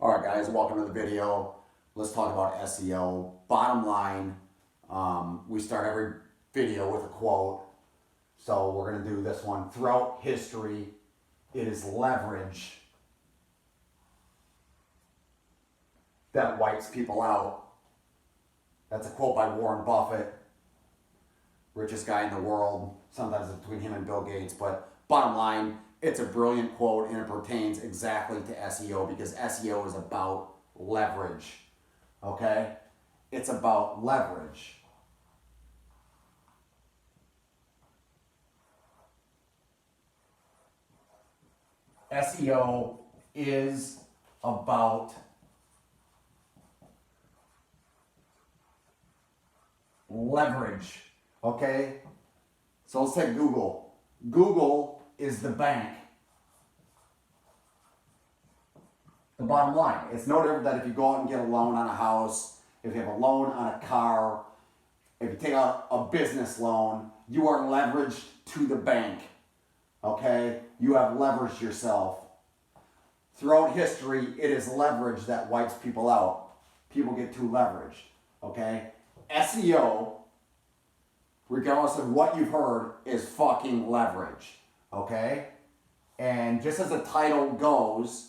All right, guys, welcome to the video. Let's talk about SEO. Bottom line, we start every video with a quote. So we're going to do this one. Throughout history, it is leverage that wipes people out. That's a quote by Warren Buffett, richest guy in the world. Sometimes it's between him and Bill Gates, but bottom line, it's a brilliant quote and it pertains exactly to SEO because SEO is about leverage, okay? It's about leverage. SEO is about leverage, okay? So let's take Google. Google is the bank. The bottom line, it's no different than if you go out and get a loan on a house, if you have a loan on a car, if you take out a business loan, you are leveraged to the bank, okay? You have leveraged yourself. Throughout history, it is leverage that wipes people out. People get too leveraged, okay? SEO, regardless of what you've heard, is fucking leverage, okay? And just as the title goes,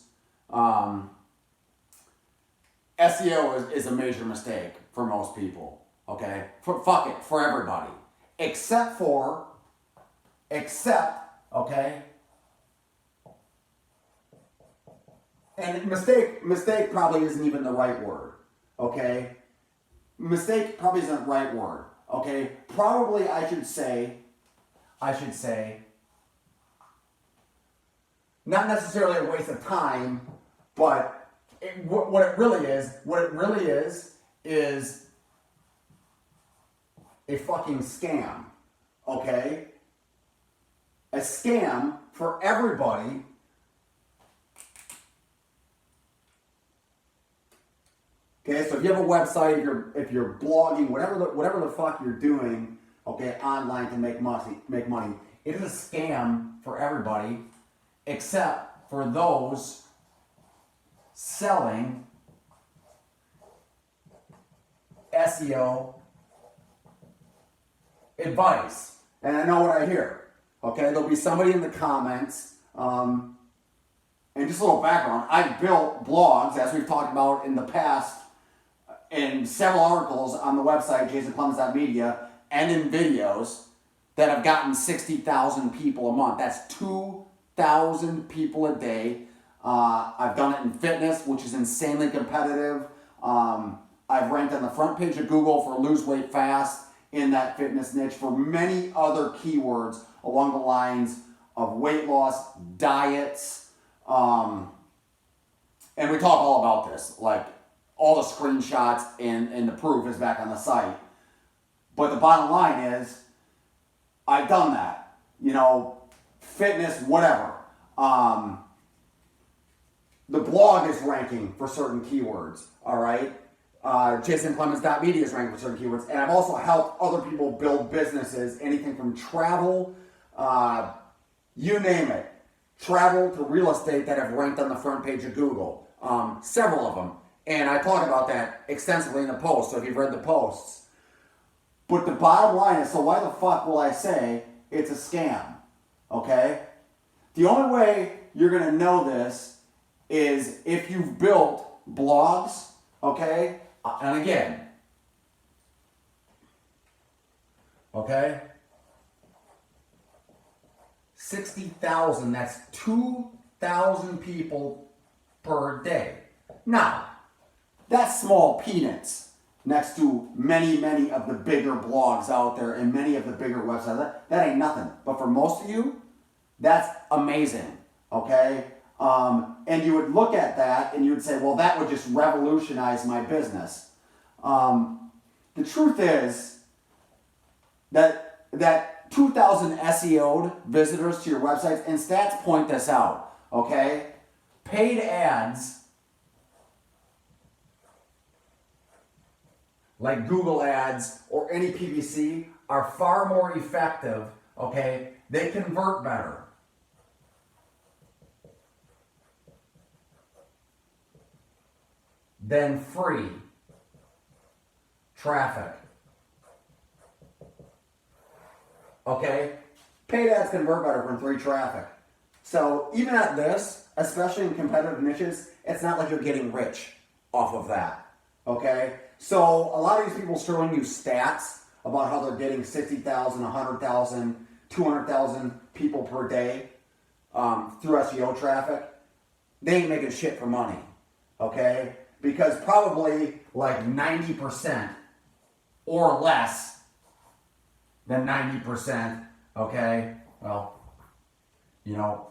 SEO is a major mistake for most people, okay? For everybody. Except, okay? And mistake probably isn't even the right word, okay? Mistake probably isn't the right word, okay? Probably I should say, not necessarily a waste of time, but what it really is a fucking scam, okay? A scam for everybody. Okay, so if you have a website, if you're blogging, whatever the fuck you're doing, okay, online to make money, it is a scam for everybody, except for those selling SEO advice. And I know what I hear. Okay, there'll be somebody in the comments. And just a little background, I've built blogs, as we've talked about in the past, in several articles on the website, jasonclemens.media, and in videos that have gotten 60,000 people a month. That's 2,000 people a day. I've done it in fitness, which is insanely competitive. I've ranked on the front page of Google for lose weight fast in that fitness niche, for many other keywords along the lines of weight loss, diets, and we talk all about this, like all the screenshots and the proof is back on the site. But the bottom line is, I've done that. You know, fitness, whatever. The blog is ranking for certain keywords, all right? JasonClemens.media is ranking for certain keywords. And I've also helped other people build businesses, anything from travel, you name it. Travel to real estate that have ranked on the front page of Google. Several of them. And I talk about that extensively in the post, so if you've read the posts. But the bottom line is, so why the fuck will I say it's a scam? Okay? The only way you're going to know this is if you've built blogs, okay? And again, okay? 60,000, that's 2,000 people per day. Now, that's small peanuts next to many of the bigger blogs out there and many of the bigger websites. That ain't nothing. But for most of you, that's amazing, okay? And you would look at that and you would say, well, that would just revolutionize my business. The truth is that 2,000 SEO'd visitors to your websites, and stats point this out, okay? Paid ads, like Google ads or any PPC, are far more effective, okay? They convert better. than free traffic. Okay? Paid ads convert better from free traffic. So even at this, especially in competitive niches, it's not like you're getting rich off of that. Okay? So a lot of these people showing you stats about how they're getting 60,000, 100,000, 200,000 people per day through SEO traffic. They ain't making shit for money. Okay? Because probably like 90% or less than 90%, okay? Well, you know,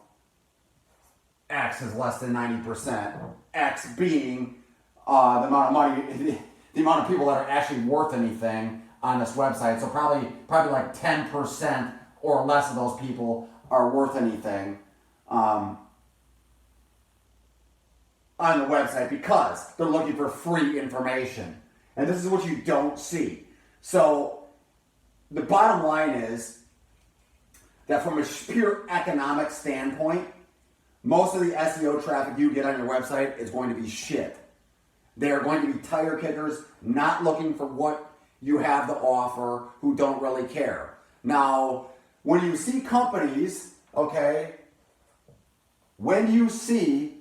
X is less than 90%. X being the amount of money, the amount of people that are actually worth anything on this website. So probably like 10% or less of those people are worth anything on the website because they're looking for free information. And this is what you don't see. So the bottom line is that from a pure economic standpoint, most of the SEO traffic you get on your website is going to be shit. They are going to be tire kickers, not looking for what you have to offer, who don't really care. Now, when you see companies, okay, when you see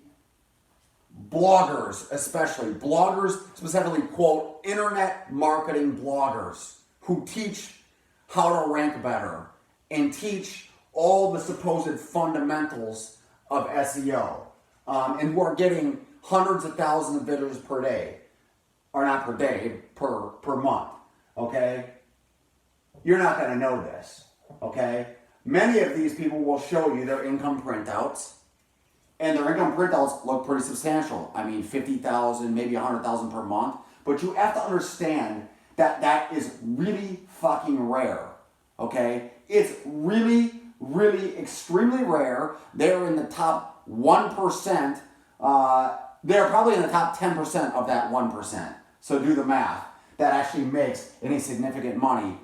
bloggers, especially bloggers, specifically quote, internet marketing bloggers who teach how to rank better and teach all the supposed fundamentals of SEO, and who are getting hundreds of thousands of visitors per day, or not per day, per month, okay? You're not going to know this, okay? Many of these people will show you their income printouts, and their income printouts look pretty substantial. I mean, 50,000, maybe 100,000 per month. But you have to understand that that is really fucking rare, okay? It's really, really extremely rare. They're in the top 1%. They're probably in the top 10% of that 1%. So do the math. That actually makes any significant money.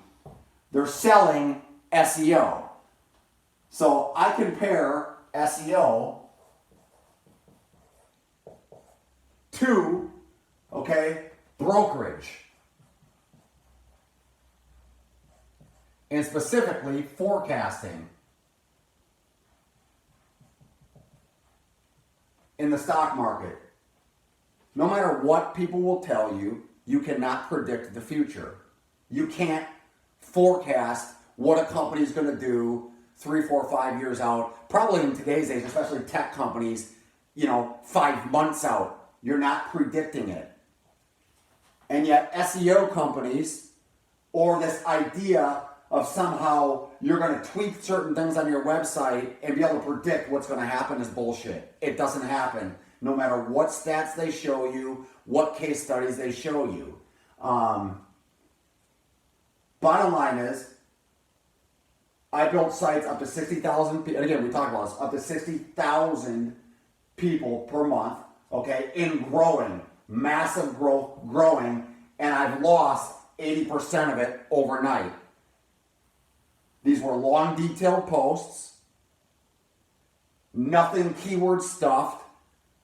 They're selling SEO. So I compare SEO to, okay, brokerage. And specifically forecasting in the stock market. No matter what people will tell you, you cannot predict the future. You can't forecast what a company is going to do 3, 4, 5 years out. Probably in today's age, especially tech companies, 5 months out. You're not predicting it. And yet SEO companies, or this idea of somehow you're going to tweak certain things on your website and be able to predict what's going to happen is bullshit. It doesn't happen. No matter what stats they show you, what case studies they show you. Bottom line is, I built sites up to 60,000, and again, we talked about this, up to 60,000 people per month, okay, in growing, massive growth, growing, and I've lost 80% of it overnight. These were long, detailed posts, nothing keyword stuffed,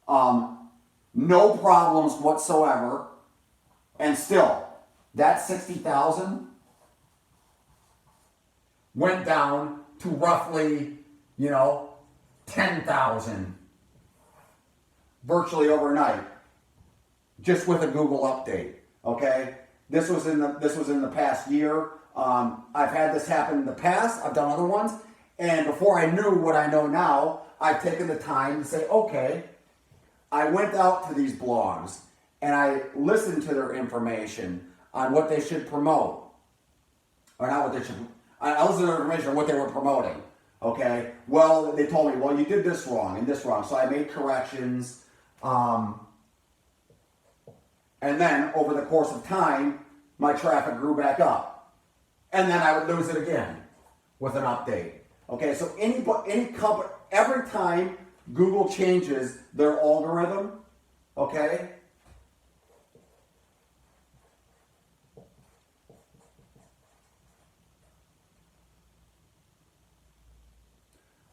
no problems whatsoever, and still, that 60,000 went down to roughly, 10,000 virtually overnight, just with a Google update. Okay, this was in the past year. I've had this happen in the past. I've done other ones, and before I knew what I know now, I've taken the time to say, okay, I went out to these blogs and I listened to their information on what they should promote, or not what they should. I listened to their information on what they were promoting. Okay, well, they told me, well, you did this wrong and this wrong, so I made corrections. And then over the course of time, my traffic grew back up. And then I would lose it again with an update. Okay, so any company, every time Google changes their algorithm, okay,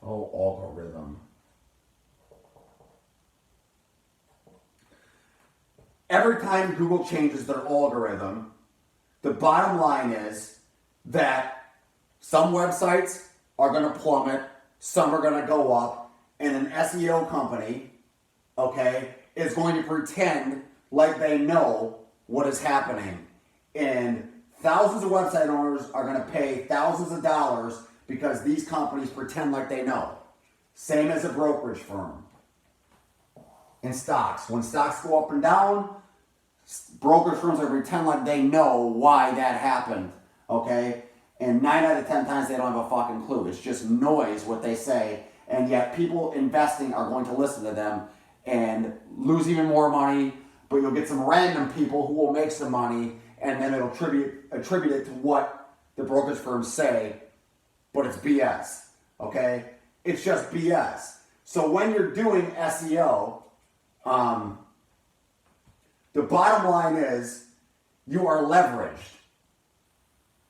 algorithm. every time Google changes their algorithm, the bottom line is that some websites are going to plummet, some are going to go up, and an SEO company, okay, is going to pretend like they know what is happening. And thousands of website owners are going to pay thousands of dollars because these companies pretend like they know. Same as a brokerage firm. In stocks. When stocks go up and down, brokerage firms are pretend like they know why that happened. Okay? And 9 out of 10 times they don't have a fucking clue. It's just noise what they say. And yet people investing are going to listen to them and lose even more money. But you'll get some random people who will make some money, and then it'll attribute it to what the brokerage firms say, but it's BS, okay? It's just BS. So when you're doing SEO, the bottom line is you are leveraged.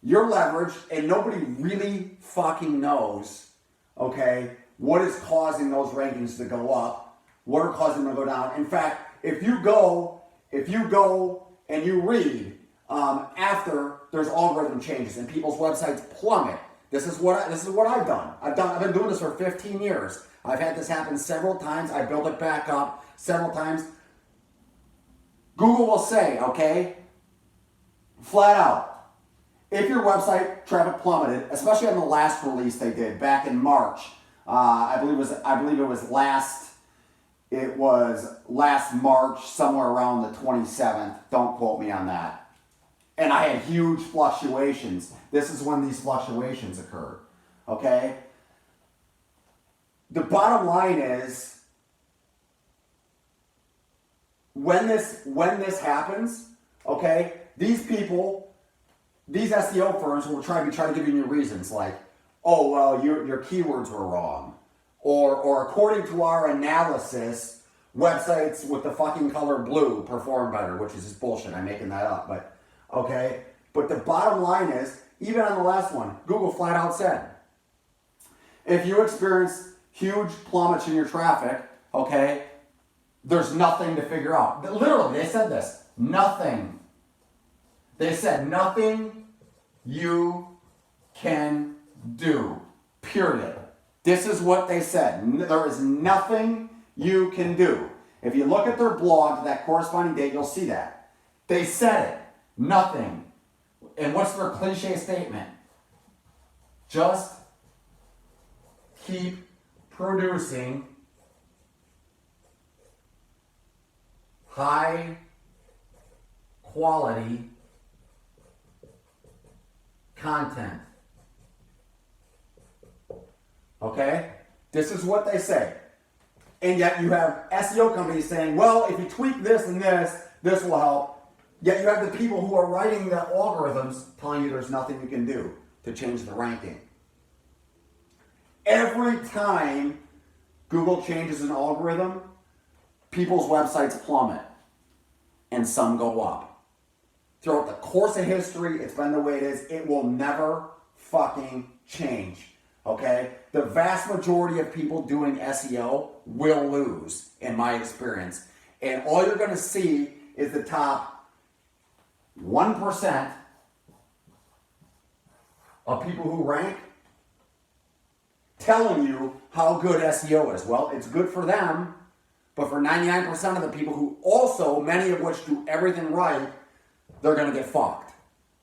You're leveraged, and nobody really fucking knows, okay, what is causing those rankings to go up, what are causing them to go down. In fact, if you go and you read after there's algorithm changes and people's websites plummet, this is what I've done. I've been doing this for 15 years. I've had this happen several times. I built it back up several times. Google will say, okay, flat out, if your website traffic plummeted, especially on the last release they did back in March, I believe it was last March, somewhere around the 27th. Don't quote me on that. And I had huge fluctuations. This is when these fluctuations occurred. Okay? The bottom line is, when this happens, okay, these people, these SEO firms will try to give you reasons like, oh, well, your keywords were wrong. Or according to our analysis, websites with the fucking color blue perform better, which is just bullshit. I'm making that up, but okay. But the bottom line is, even on the last one, Google flat out said, if you experience huge plummets in your traffic, okay, there's nothing to figure out. Literally, they said this. Nothing. They said nothing you can do. Period. This is what they said. There is nothing you can do. If you look at their blog to that corresponding date, you'll see that. They said it. Nothing. And what's their cliche statement? Just keep producing high quality content. Okay? This is what they say. And yet you have SEO companies saying, well, if you tweak this and this will help. Yet you have the people who are writing the algorithms telling you there's nothing you can do to change the ranking. Every time Google changes an algorithm, people's websites plummet and some go up. Throughout the course of history, it's been the way it is. It will never fucking change. Okay? The vast majority of people doing SEO will lose, in my experience. And all you're going to see is the top 1% of people who rank telling you how good SEO is. Well, it's good for them, but for 99% of the people who also, many of which do everything right, they're going to get fucked.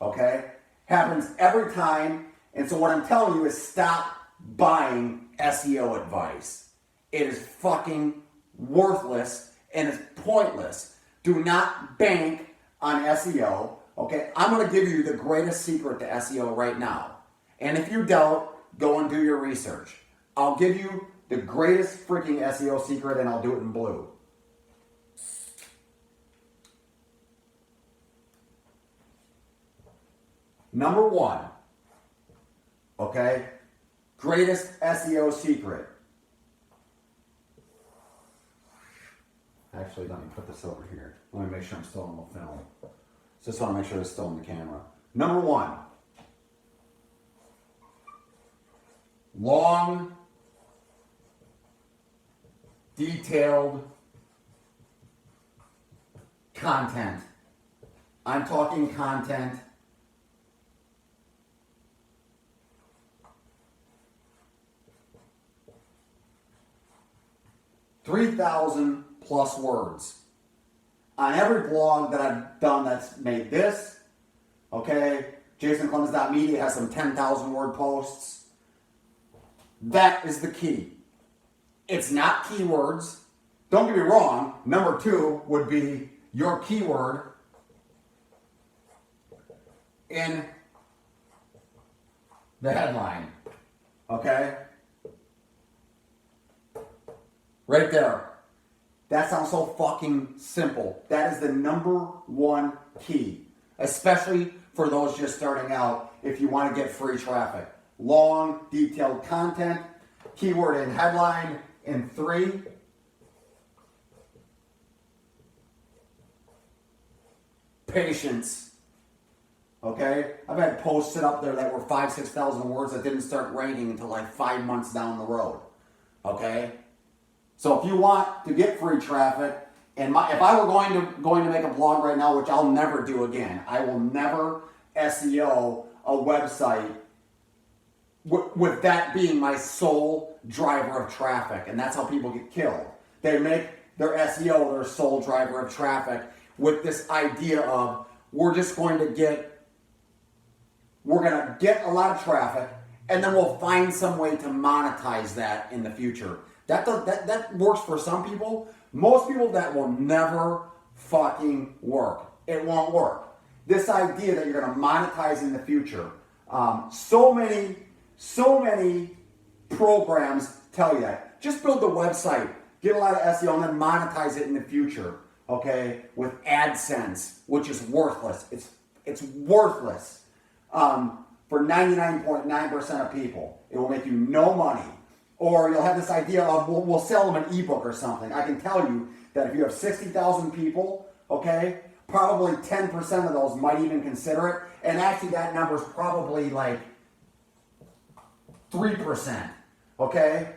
Okay? Happens every time. And so what I'm telling you is stop buying SEO advice. It is fucking worthless and it's pointless. Do not bank on SEO. Okay? I'm going to give you the greatest secret to SEO right now. And if you doubt, go and do your research. I'll give you the greatest freaking SEO secret and I'll do it in blue. Number one, okay, greatest SEO secret. Actually, let me put this over here. Let me make sure I'm still on the film. Just want to make sure it's still in the camera. Number one, long, detailed content. I'm talking content. $3,000 plus words. On every blog that I've done that's made this, okay, JasonClemens.media has some 10,000 word posts. That is the key. It's not keywords. Don't get me wrong, number 2 would be your keyword in the headline, okay? Right there. That sounds so fucking simple. That is the number 1 key, especially for those just starting out if you want to get free traffic. Long, detailed content, keyword in headline in 3. Patience. Okay? I've had posts sit up there that were 5,000-6,000 words that didn't start ranking until like 5 months down the road. Okay? So if you want to get free traffic, and if I were going to make a blog right now, which I'll never do again, I will never SEO a website with that being my sole driver of traffic, and that's how people get killed. They make their SEO their sole driver of traffic with this idea of we're going to get a lot of traffic, and then we'll find some way to monetize that in the future. That works for some people. Most people, that will never fucking work. It won't work. This idea that you're going to monetize in the future. So many programs tell you that. Just build the website, get a lot of SEO, and then monetize it in the future. Okay, with AdSense, which is worthless. It's worthless for 99.9% of people. It will make you no money. Or you'll have this idea of, we'll sell them an ebook or something. I can tell you that if you have 60,000 people, okay, probably 10% of those might even consider it. And actually that number is probably like 3%, okay?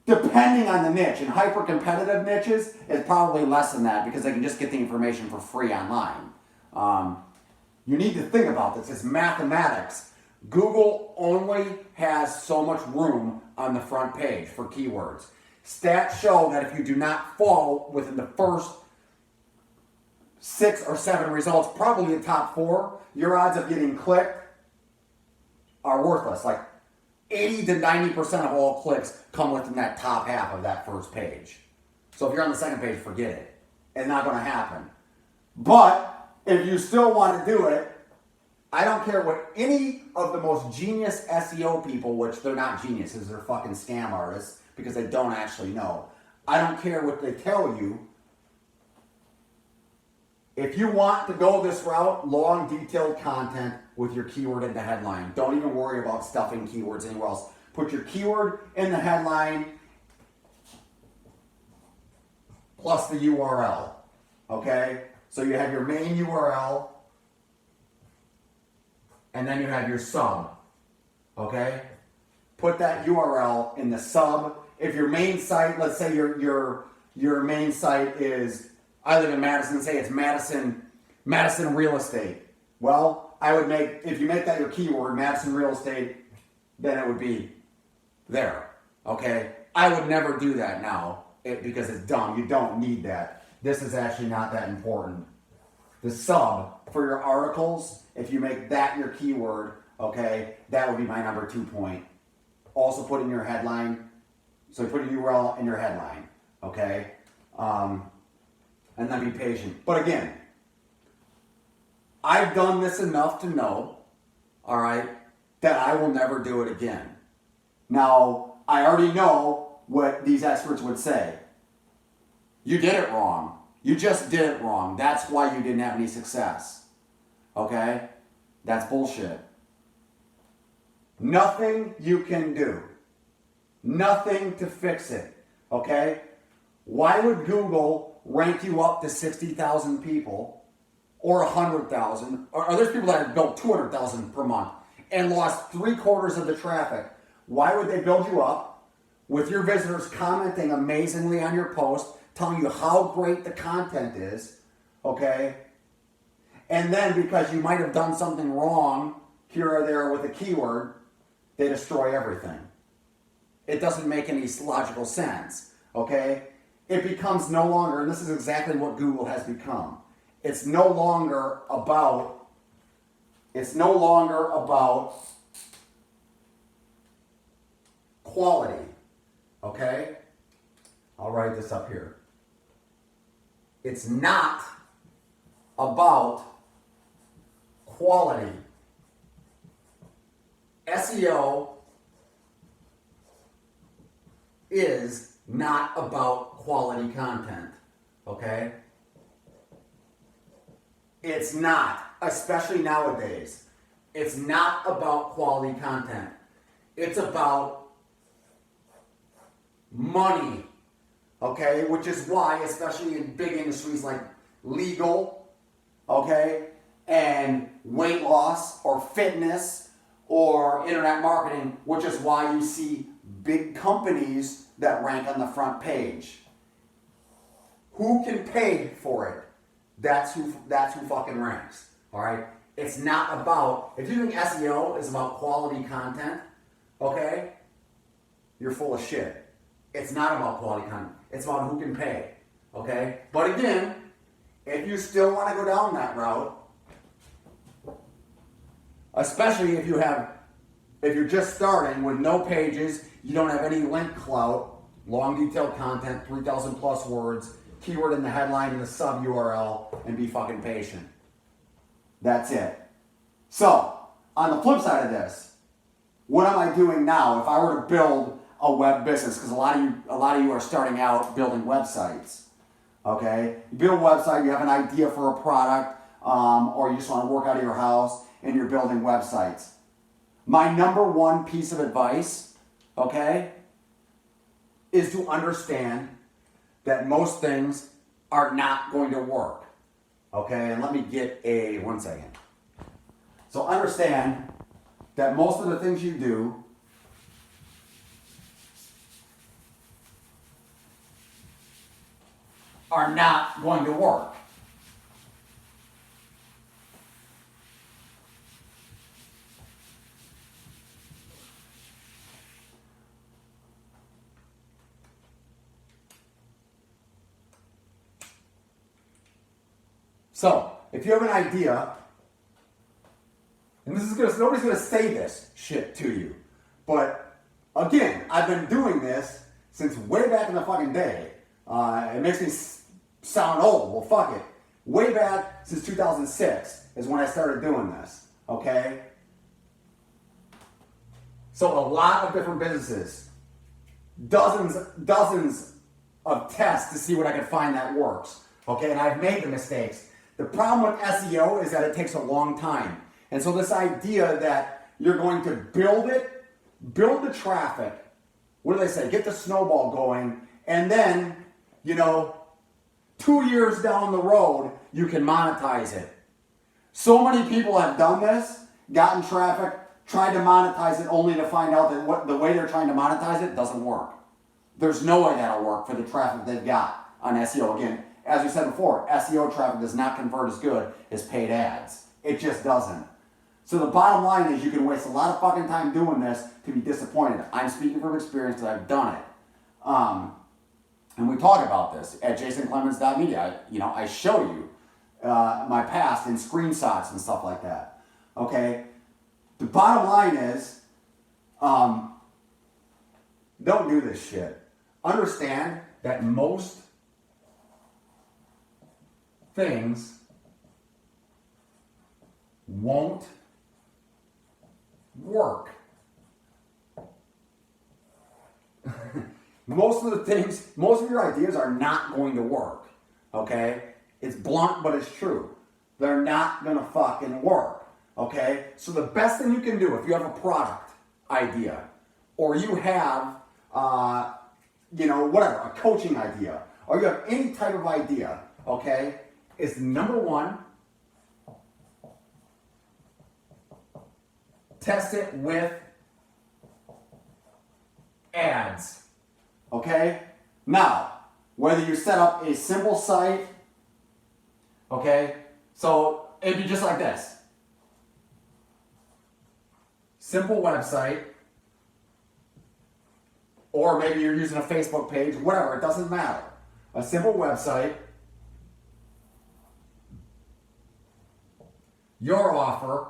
Depending on the niche. In hyper-competitive niches, it's probably less than that because they can just get the information for free online. You need to think about this. It's mathematics. Google only has so much room on the front page for keywords. Stats show that if you do not fall within the first 6 or 7 results, probably the top 4, your odds of getting clicked are worthless. Like 80 to 90% of all clicks come within that top half of that first page. So if you're on the second page, forget it. It's not going to happen. But if you still want to do it, I don't care what any of the most genius SEO people, which they're not geniuses, they're fucking scam artists because they don't actually know. I don't care what they tell you. If you want to go this route, long, detailed content with your keyword in the headline. Don't even worry about stuffing keywords anywhere else. Put your keyword in the headline plus the URL. Okay? So you have your main URL, and then you have your sub, okay? Put that URL in the sub. If your main site, let's say your main site is, I live in Madison, say it's Madison Real Estate. Well, if you make that your keyword, Madison Real Estate, then it would be there, okay? I would never do that now because it's dumb. You don't need that. This is actually not that important. The sub for your articles, if you make that your keyword, okay, that would be my number 2 point. Also put in your headline. So put a URL in your headline, okay? And then be patient. But again, I've done this enough to know, all right, that I will never do it again. Now, I already know what these experts would say. You did it wrong. You just did it wrong. That's why you didn't have any success. Okay? That's bullshit. Nothing you can do. Nothing to fix it. Okay? Why would Google rank you up to 60,000 people or 100,000? Or there's people that have built 200,000 per month and lost 3/4 of the traffic. Why would they build you up with your visitors commenting amazingly on your post, telling you how great the content is, okay? And then because you might have done something wrong here or there with a keyword, they destroy everything. It doesn't make any logical sense, okay? It becomes no longer, and this is exactly what Google has become. It's no longer about quality, okay? I'll write this up here. It's not about quality. SEO is not about quality content, okay? It's not, especially nowadays. It's not about quality content. It's about money, okay? Which is why, especially in big industries like legal, okay, and weight loss or fitness or internet marketing, which is why you see big companies that rank on the front page. Who can pay for it? That's who fucking ranks. All right? It's not about, if you think SEO is about quality content, okay, you're full of shit. It's not about quality content. It's about who can pay. Okay? But again, if you still want to go down that route, especially if you're just starting with no pages, you don't have any link clout, long detailed content, 3,000 plus words, keyword in the headline and the sub URL, and be fucking patient. That's it. So, on the flip side of this, what am I doing now if I were to build a web business? Because a lot of you are starting out building websites. Okay? You build a website, you have an idea for a product, or you just want to work out of your house and you're building websites. My number one piece of advice, okay, is to understand that most things are not going to work. Okay, and let me get one second. So understand that most of the things you do are not going to work. So, if you have an idea, and nobody's gonna say this shit to you, but again, I've been doing this since way back in the fucking day. It makes me sound old. Well, fuck it. Way back since 2006 is when I started doing this. Okay. So a lot of different businesses, dozens of tests to see what I can find that works. Okay, and I've made the mistakes. The problem with SEO is that it takes a long time. And so this idea that you're going to build the traffic, what do they say? Get the snowball going, and then, 2 years down the road, you can monetize it. So many people have done this, gotten traffic, tried to monetize it only to find out that the way they're trying to monetize it doesn't work. There's no way that'll work for the traffic they've got on SEO. Again, as we said before, SEO traffic does not convert as good as paid ads. It just doesn't. So the bottom line is you can waste a lot of fucking time doing this to be disappointed. I'm speaking from experience because I've done it. And we talk about this at jasonclemens.media. I show you my past in screenshots and stuff like that. Okay? The bottom line is, don't do this shit. Understand that most things won't work. Most of your ideas are not going to work. Okay? It's blunt, but it's true. They're not gonna fucking work. Okay? So the best thing you can do if you have a product idea, or you have, a coaching idea, or you have any type of idea, okay, is number one, test it with ads. Okay? Now, whether you set up a simple site, Okay? So it'd be just like this. Simple website, or maybe you're using a Facebook page, whatever, it doesn't matter. A simple website, your offer,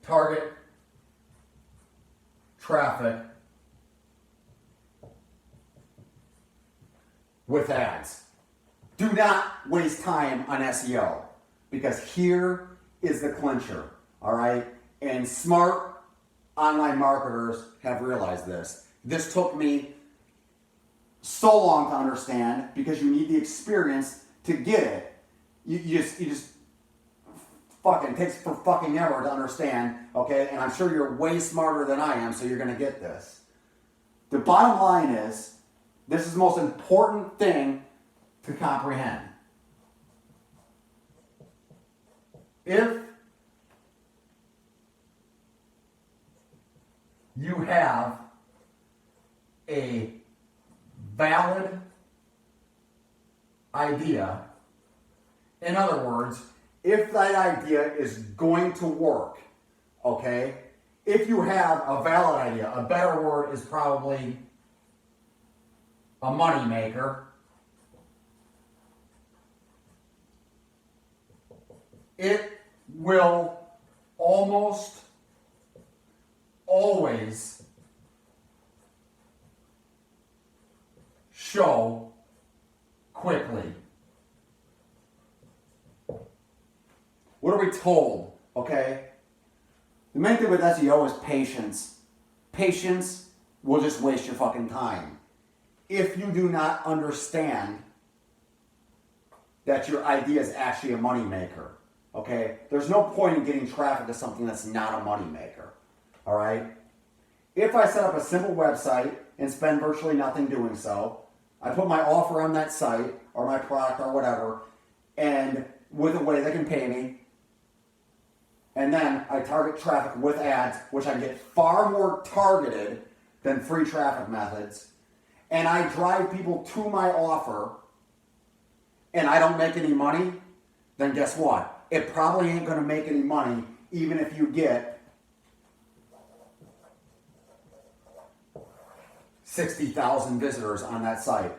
target traffic with ads. Do not waste time on SEO, because here is the clincher, all right? And smart online marketers have realized this. This took me so long to understand, because you need the experience to get it. You just fucking takes for fucking ever to understand, okay? And I'm sure you're way smarter than I am, so you're gonna get this. The bottom line is, this is the most important thing to comprehend. If you have a valid idea, in other words, if that idea is going to work, okay? If you have a valid idea, a better word is probably a money maker. It will almost always show quickly. What are we told? Okay? The main thing with SEO is patience. Patience will just waste your fucking time. If you do not understand that your idea is actually a money maker. Okay? There's no point in getting traffic to something that's not a money maker. Alright? If I set up a simple website and spend virtually nothing doing so, I put my offer on that site, or my product, or whatever, and with a way they can pay me, and then I target traffic with ads, which I get far more targeted than free traffic methods, and I drive people to my offer, and I don't make any money, then guess what? It probably ain't going to make any money, even if you get 60,000 visitors on that site.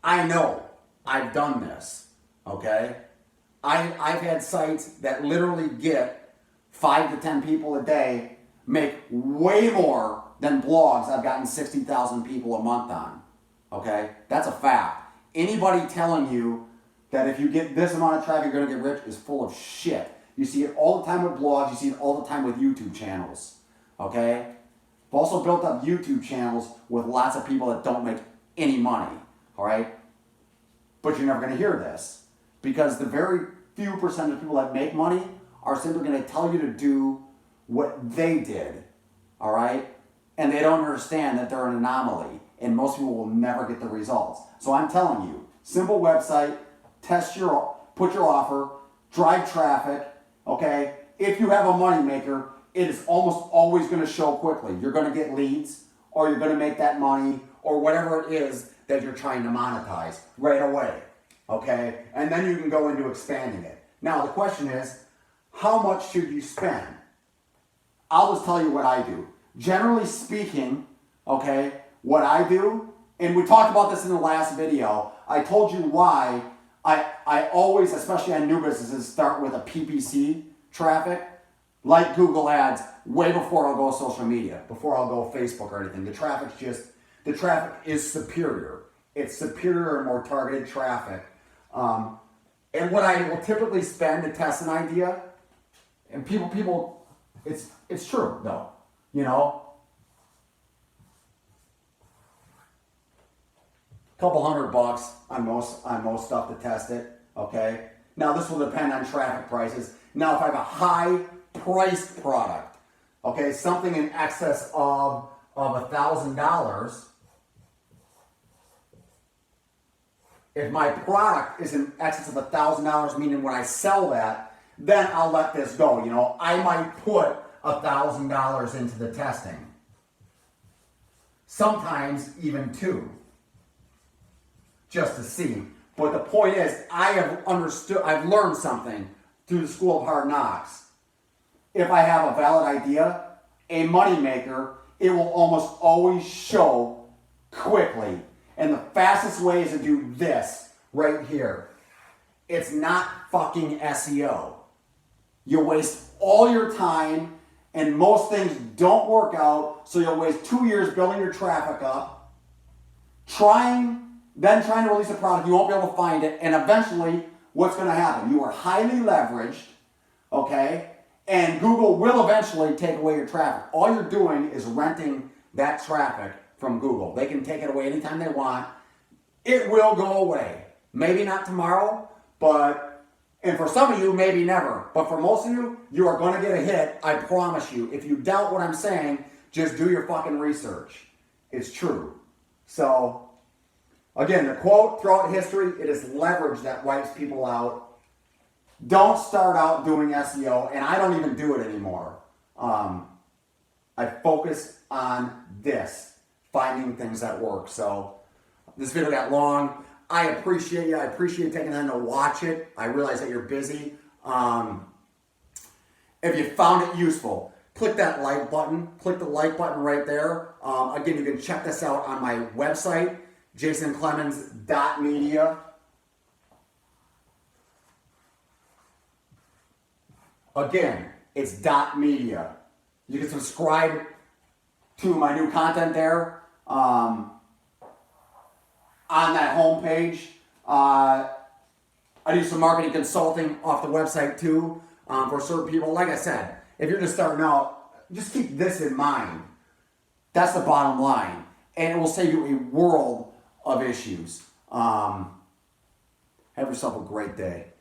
I know. I've done this. Okay? I've had sites that literally get 5 to 10 people a day, make way more than blogs I've gotten 60,000 people a month on. Okay? That's a fact. Anybody telling you that if you get this amount of traffic, you're going to get rich is full of shit. You see it all the time with blogs. You see it all the time with YouTube channels. Okay? I've also built up YouTube channels with lots of people that don't make any money. All right? But you're never going to hear this, because the very few percent of people that make money are simply going to tell you to do what they did. All right? And they don't understand that they're an anomaly, and most people will never get the results. So I'm telling you, simple website, put your offer, drive traffic, okay? If you have a money maker, it is almost always going to show quickly. You're going to get leads, or you're going to make that money, or whatever it is that you're trying to monetize right away, okay? And then you can go into expanding it. Now the question is, how much should you spend? I'll just tell you what I do. Generally speaking, okay, what I do, and we talked about this in the last video, I told you why I always, especially on new businesses, start with a PPC traffic, like Google Ads, way before I'll go social media, before I'll go Facebook or anything. The traffic is superior. It's superior and more targeted traffic. And what I will typically spend to test an idea, and people, it's true though, you know, couple $100 on most stuff to test it. Okay. Now this will depend on traffic prices. Now if I have a high priced product, okay, something in excess of $1,000. If my product is in excess of $1,000, meaning when I sell that, then I'll let this go. You know, I might put $1,000 into the testing. sometimes even 2, just to see. But the point is, I've learned something through the School of Hard Knocks. If I have a valid idea, a moneymaker, it will almost always show quickly. And the fastest way is to do this right here. It's not fucking SEO. You waste all your time, and most things don't work out, so you'll waste 2 years building your traffic up, trying to release a product, you won't be able to find it, and eventually, what's going to happen? You are highly leveraged, okay? And Google will eventually take away your traffic. All you're doing is renting that traffic from Google. They can take it away anytime they want. It will go away. Maybe not tomorrow, and for some of you, maybe never. But for most of you, you are going to get a hit, I promise you. If you doubt what I'm saying, just do your fucking research. It's true. So, again, the quote throughout history, it is leverage that wipes people out. Don't start out doing SEO, and I don't even do it anymore. I focus on this, finding things that work. So this video got long. I appreciate you. I appreciate taking time to watch it. I realize that you're busy. If you found it useful, click that like button. Click the like button right there. Again, you can check this out on my website, jasonclemens.media. Again, it's .media. You can subscribe to my new content there. On that homepage, I do some marketing consulting off the website too for certain people. Like I said, if you're just starting out, just keep this in mind. That's the bottom line, and it will save you a world of issues. Have yourself a great day.